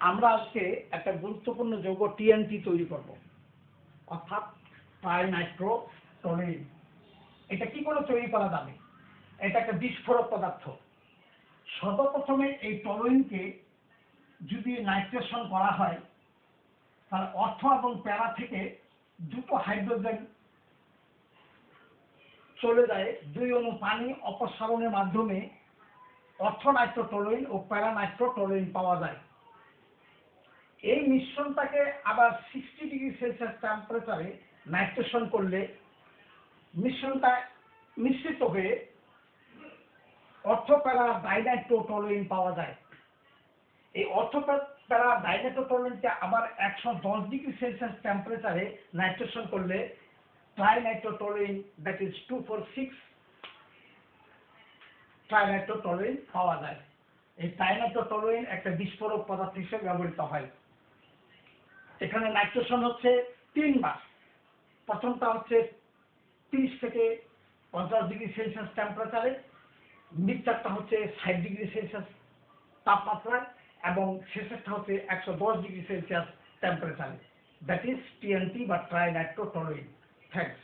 আমরা আজকে একটা গুরুত্বপূর্ণ যৌগ টিএনটি তৈরি করব, অর্থাৎ ট্রাইনাইট্রোটোলুইন। এটা কি করে তৈরি করা যাবে? এটা একটা বিস্ফোরক পদার্থ। সর্বপ্রথমে এই টলুইনকে যদি নাইট্রেশন করা হয়, তার অর্থ এবং প্যারা থেকে দুটো হাইড্রোজেন চলে যায় দুই অণু পানি অপসারণের মাধ্যমে অর্থনাইট্রোটোলুইন ও প্যারানাইট্রোটোলুইন পাওয়া যায়। এই মিশ্রণটাকে আবার 60 ডিগ্রি সেলসিয়াস টেম্পারেচারে নাইট্রেশন করলে মিশ্রণটা মিশ্রিত হয়ে অর্থপ্যারা ডাইনাইট্রোটোলুইন পাওয়া যায়। এই অর্থপ্যারা ডাইনাইট্রোটোলুইনকে আবার 110 ডিগ্রি সেলসিয়াস টেম্পারেচারে নাইট্রেশন করলে ট্রাইনাইট্রোটোলুইন, দ্যাট ইজ 246 ট্রাইনাইট্রোটোলুইন পাওয়া যায়। এই ট্রাইনাইট্রোটোলুইন একটা বিস্ফোরক পদার্থ হিসেবে ব্যবহৃত হয়। এখানে নাইট্রেশন হচ্ছে 3 বার। প্রথমটা হচ্ছে 30 থেকে 50 ডিগ্রি সেলসিয়াস টেম্পারেচারে, মিক্সারটা হচ্ছে 60 ডিগ্রি সেলসিয়াস তাপমাত্রায়, এবং শেষেরটা হচ্ছে 110 ডিগ্রি সেলসিয়াস টেম্পারেচারে। দ্যাট ইজ টিএনটি বা ট্রাইনাইট্রোটোলুইন। থ্যাংকস।